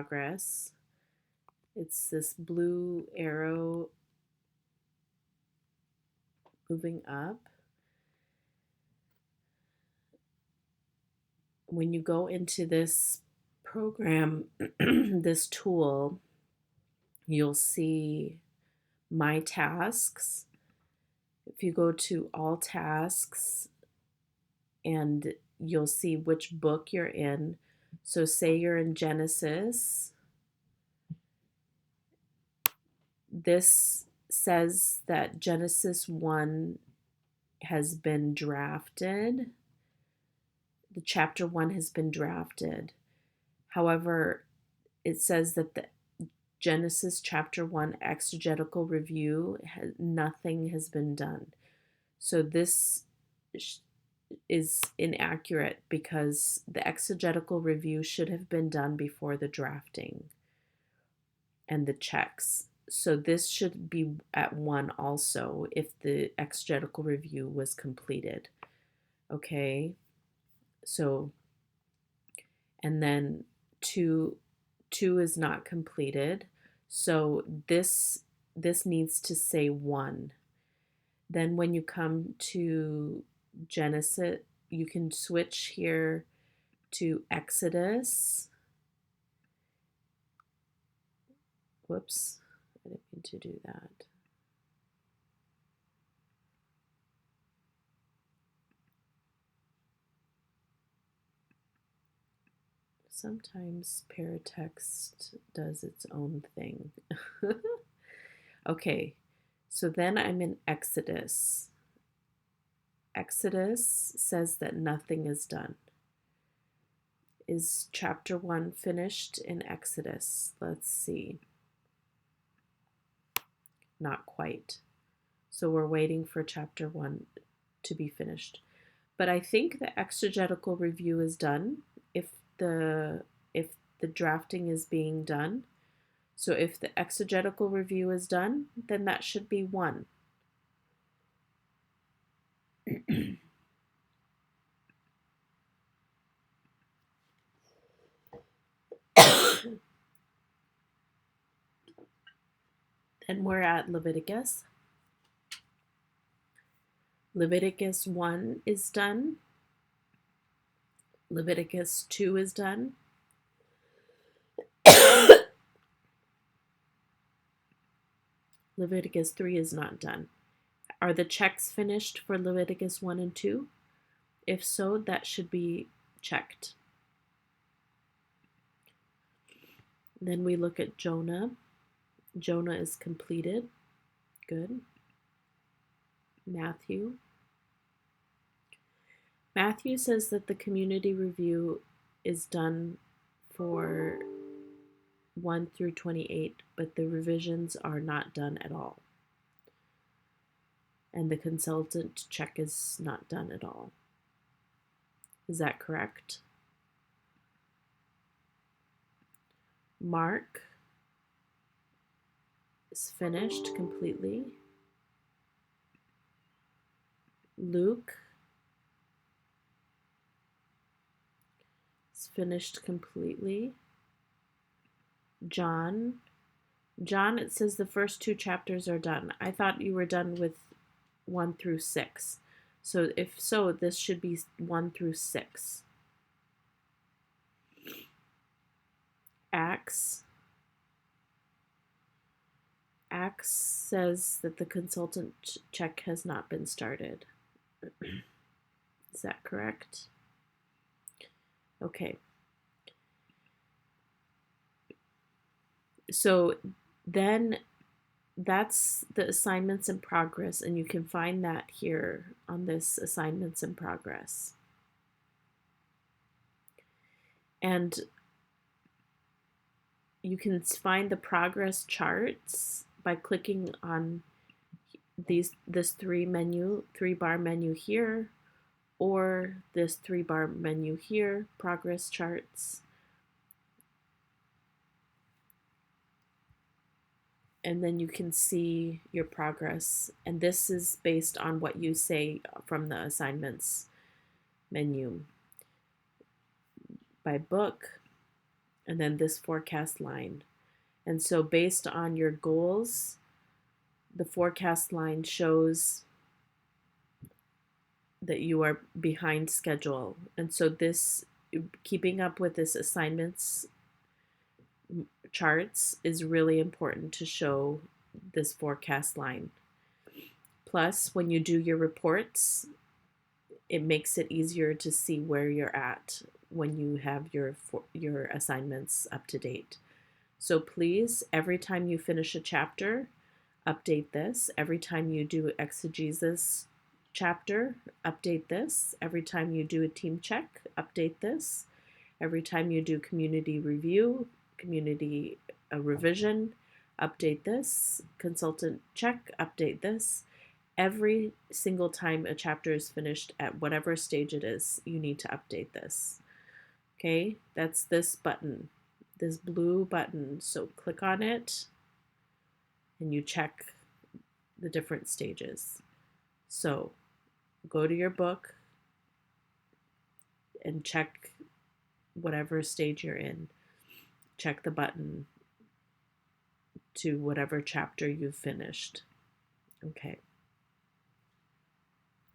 progress. It's this blue arrow moving up. When you go into this program, this tool, you'll see My Tasks. If you go to All Tasks, and you'll see which book you're in. So, say you're in Genesis, this says that Genesis 1 has been drafted. The chapter 1 has been drafted. However, it says that the Genesis chapter 1 exegetical review, nothing has been done. So this is inaccurate because the exegetical review should have been done before the drafting and the checks. So this should be at 1 also if the exegetical review was completed. Okay, so, and then 2 is not completed. So this needs to say 1. Then when you come to Genesis, you can switch here to Exodus. Whoops, I didn't mean to do that. Sometimes Paratext does its own thing. Okay, so then I'm in Exodus. Exodus says that nothing is done. Is chapter 1 finished in Exodus? Let's see. Not quite. So we're waiting for chapter 1 to be finished. But I think the exegetical review is done if the drafting is being done. So if the exegetical review is done, then that should be 1. Then we're at Leviticus. Leviticus 1 is done. Leviticus 2 is done. Leviticus 3 is not done. Are the checks finished for Leviticus 1 and 2? If so, that should be checked. Then we look at Jonah. Jonah is completed. Good. Matthew. Matthew says that the community review is done for 1 through 28, but the revisions are not done at all. And the consultant check is not done at all. Is that correct? Mark is finished completely. Luke is finished completely. John, it says the first 2 chapters are done. I thought you were done with 1 through 6. So if so, this should be 1 through 6. Acts says that the consultant check has not been started. Is that correct? Okay. So then that's the assignments in progress, and you can find that here on this assignments in progress. And you can find the progress charts by clicking on this 3-bar menu here, or this 3-bar menu here, progress charts. And then you can see your progress. And this is based on what you say from the assignments menu. By book, and then this forecast line. And so based on your goals, the forecast line shows that you are behind schedule. And so this, keeping up with this assignments charts is really important to show this forecast line. Plus, when you do your reports, it makes it easier to see where you're at when you have your assignments up to date. So please, every time you finish a chapter, update this. Every time you do exegesis chapter, update this. Every time you do a team check, update this. Every time you do community review, community revision, update this. Consultant check, update this. Every single time a chapter is finished at whatever stage it is, you need to update this. Okay, that's this button, this blue button. So click on it and you check the different stages. So go to your book and check whatever stage you're in. Check the button to whatever chapter you've finished. Okay.